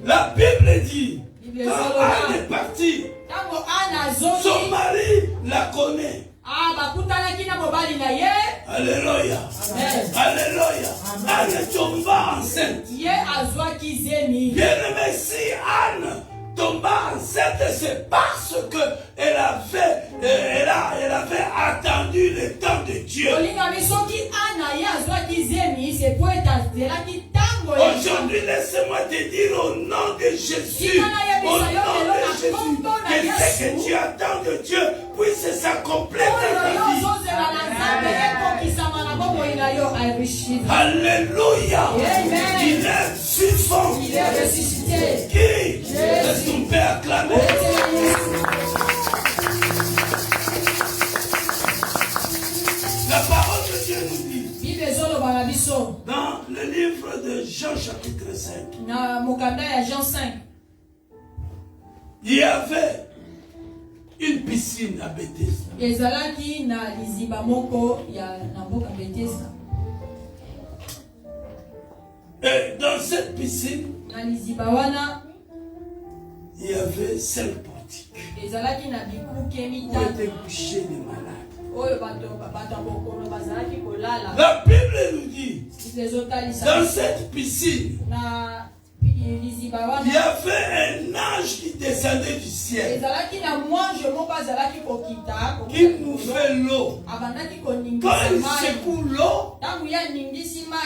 La Bible dit, quand Anne est partie, son mari la connaît. Alléluia. Alléluia. Anne tomba enceinte. Bien-aimé, si Anne tomba enceinte, c'est parce que elle avait attendu le temps de Dieu. Aujourd'hui, laisse-moi te dire au nom de Jésus, que ce que tu attends de Dieu puisse s'accomplir dans ta vie. Alléluia. Il est vivant. Il est ressuscité. Qui? Est-ce qu'on peut acclamer? La parole de Dieu nous dit dans le livre de Jean chapitre 5, il y avait une piscine à Bethesda. Et dans cette piscine, il y avait 5 portiques. ont été couchés des malades. La Bible nous dit, dans cette piscine, il y avait un ange qui descendait du ciel, qui mouvait l'eau. Quand il secoue l'eau,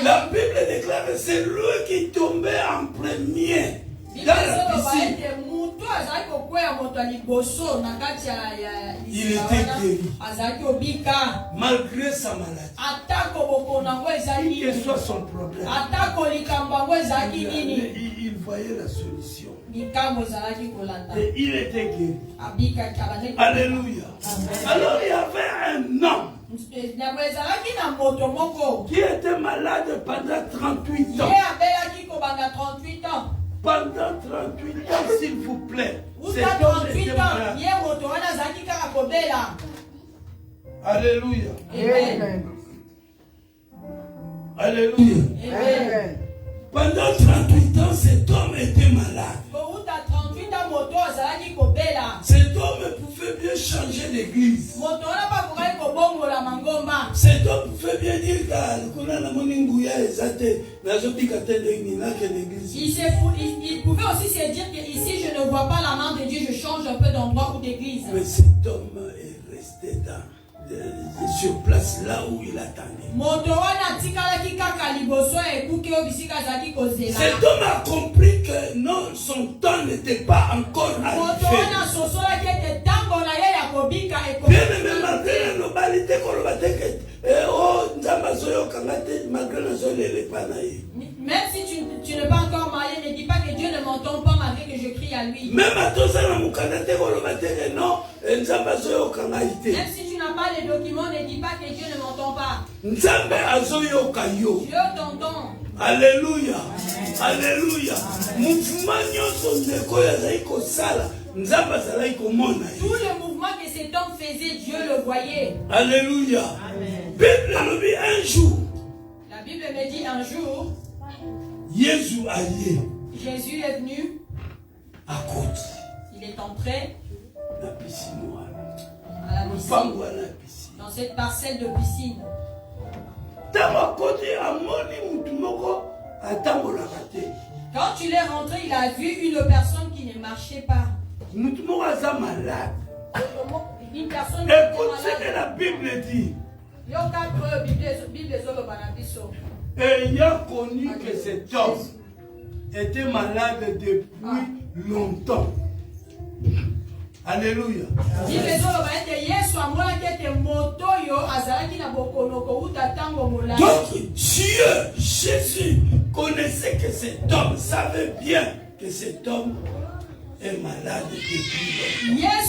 la Bible déclare que c'est lui qui tombait en premier dans la piscine. Il était guéri malgré sa maladie. Quel que soit son problème, il voyait la solution. Et il était guéri. Alléluia. Alors il y avait un homme qui était malade pendant 38 ans. Pendant 38 ans, s'il vous plaît. Cet homme était malade. Alléluia. Amen. Alléluia. Amen. Pendant 38 ans, cet homme était malade. Cet homme pouvait bien changer l'église. Cet homme pouvait bien dire il pouvait aussi se dire que ici je ne vois pas la main de Dieu, je change un peu d'endroit ou d'église. Mais cet homme est resté sur place là où il attendait. Cet homme a compris que non, son temps n'était pas encore arrivé. Bien aimé, malgré la globalité, même si tu n'es pas encore marié, ne dis pas que Dieu ne m'entend pas malgré que je crie à lui. Même si tu n'as pas les documents, ne dis pas que Dieu ne m'entend pas. Dieu t'entend. Alléluia. Alléluia. Tout le mouvement que cet homme faisait, Dieu le voyait. Alléluia. Bible nous dit un jour. La Bible me dit un jour. Jésus est venu. À côté. Il est entré. La piscine. À la piscine. Dans cette parcelle de piscine. Quand il est rentré, il a vu une personne qui ne marchait pas. Une personne qui écoute ce que la Bible dit. Ayant connu que cet homme était malade depuis longtemps. Alléluia. Donc Dieu, Jésus, connaissait que cet homme, savait bien que cet homme est malade depuis longtemps.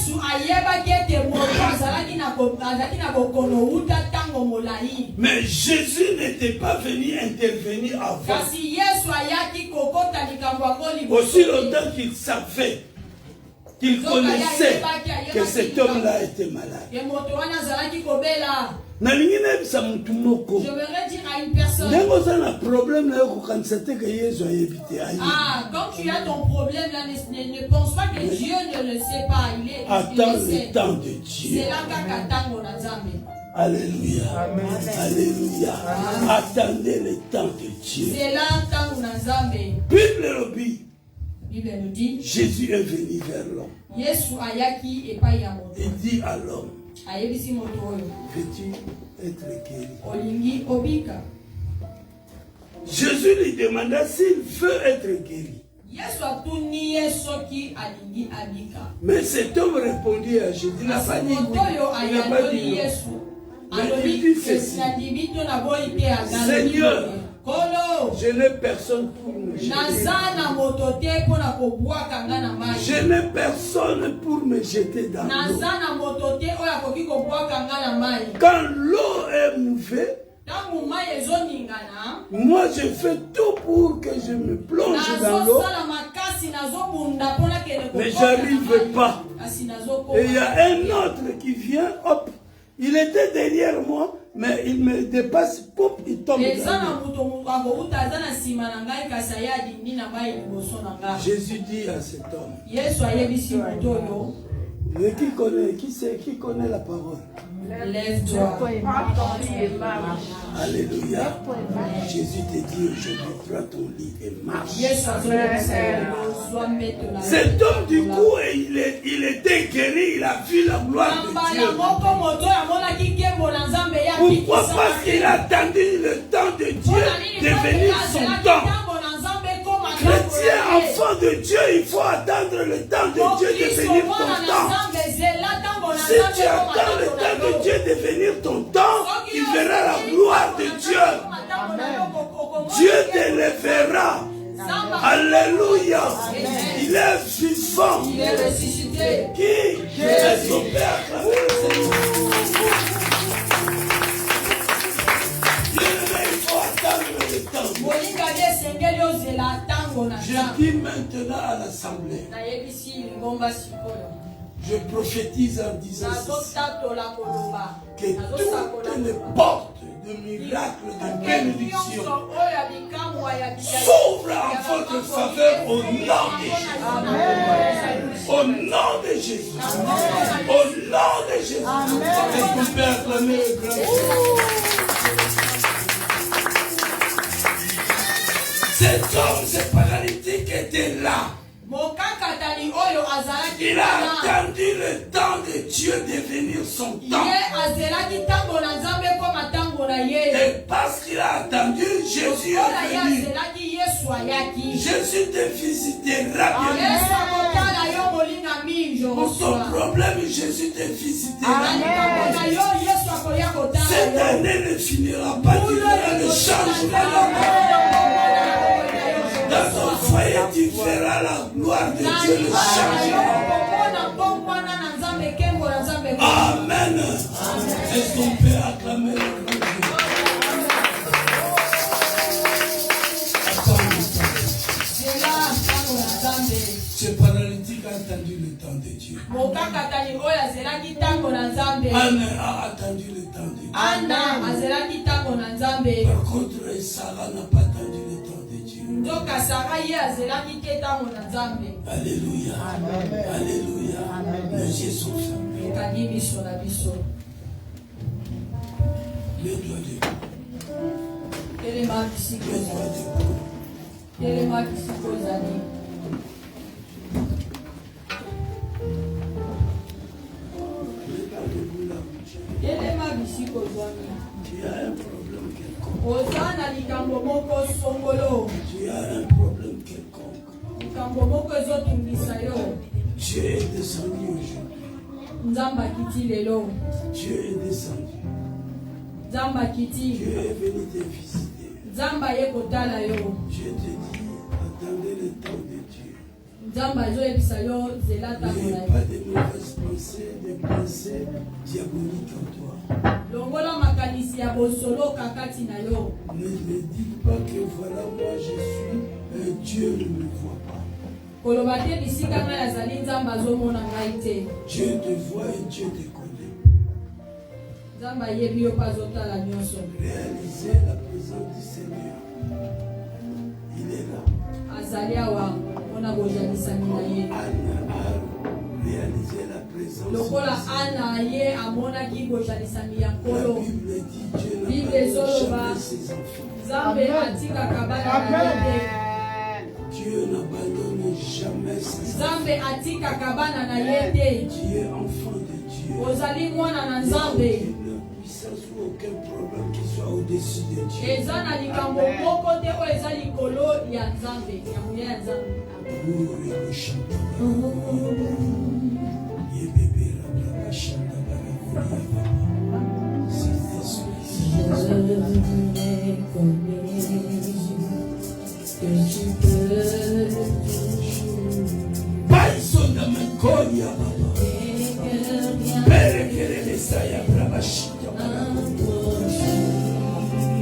Mais Jésus n'était pas venu intervenir avant. Aussi longtemps qu'il savait, qu'il connaissait que cet homme-là était malade. Je voudrais dire à une personne. Quand tu as ton problème là, ne pense pas que Dieu ne le sait pas. Attends le temps de Dieu. C'est là qu'attend. Alléluia. Amen. Alléluia. Amen. Attendez le temps de Dieu. C'est là Bible nous dit. Jésus est venu vers l'homme. Il dit à l'homme. Veux-tu être guéri? Jésus lui demanda s'il veut être guéri. Mais cet homme répondit à Jésus. Il n'a pas dit oui. Il n'a pas dit non. Mais il dit ceci. Seigneur, je n'ai personne pour me jeter. Je n'ai personne pour me jeter dans l'eau. Quand l'eau est mouvée, moi je fais tout pour que je me plonge dans l'eau, mais j'arrive pas. Et il y a un autre qui vient, hop, il était derrière moi, mais il me dépasse, pop, il tombe dans l'eau. Jésus dit à cet homme, Mais qui connaît la parole? Lève-toi. Alléluia. Jésus te dit aujourd'hui, prends ton lit et marche. Cet homme du coup, il était guéri, il a vu la gloire de Dieu. Pourquoi? Parce qu'il a attendu le temps de Dieu devenir son temps. Chrétien, enfant de Dieu, il faut attendre le temps de Dieu devenir ton temps. Si tu attends le temps de Dieu devenir ton temps, tu verras la gloire de Dieu. Dieu te le verra. Alléluia. Il est vivant. Il est ressuscité. Qui est son Père? Il faut attendre le temps. Je dis maintenant à l'assemblée. Je prophétise en disant ceci, que toutes les portes de miracles, de bénédiction s'ouvrent en votre faveur au nom de Jésus. Au nom de Jésus. Au nom de Jésus. Est-ce qu'on peut acclamer le grand? Cet homme, ce paralytique était là. Il a attendu le temps de Dieu devenir son temps. Et parce qu'il a attendu, Jésus est venu. Jésus te visitera bien. Pour ton problème, Jésus te visitera. Cette année ne finira pas. Tu verras le changement. Dans ton foyer, tu verras la gloire de Dieu, le changement. Amen. Est-ce qu'on peut acclamer le grand Dieu? Ce paralytique a attendu le temps de Dieu. Anna a attendu le temps de Dieu. Par contre, Sarah n'a pas attendu le temps de Dieu. Alléluia. Alléluia. Nos yeux sont fermés. Les doigts debout. Les doigts debout. Tu as un problème quelconque. Tu as un problème quelconque. Dieu est descendu aujourd'hui. Dieu est descendu. Dieu est venu te visiter. Je te dis, attendez le temps de Dieu. N'ayez pas de mauvaises pensées, des pensées diaboliques en toi. Ne me dites pas que voilà, moi je suis, Dieu ne me voit pas. Dieu te voit et Dieu te connaît. Réalisez la présence du Seigneur. Il est là. Anna a réalisé la présence du Seigneur. La Bible dit Dieu n'a pas ses enfants. Dieu n'abandonne jamais ses enfants. Tu es enfant de Dieu. Aucune puissance ou aucun problème qui soit au-dessus de Dieu.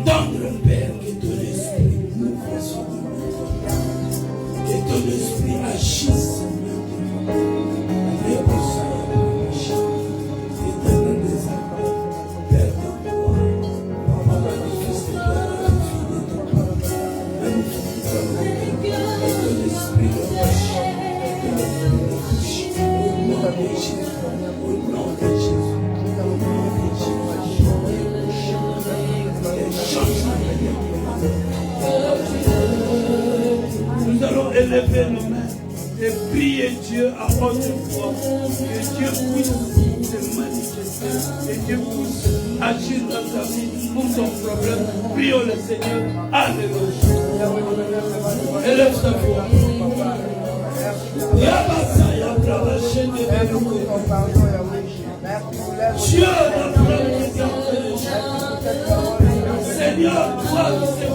Tendre Père, que ton esprit nous fasse que ton esprit agisse Jésus. lever nos mains et prier Dieu à haute voix. Que Dieu puisse se manifester. Que Dieu puisse agir dans ta vie pour ton problème. Prions le Seigneur. Alléluia. Élève ta voix. Dieu Seigneur, toi qui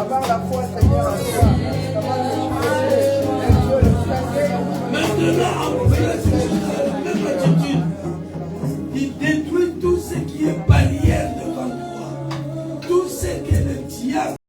avoir la foi, Seigneur, en toi. maintenant,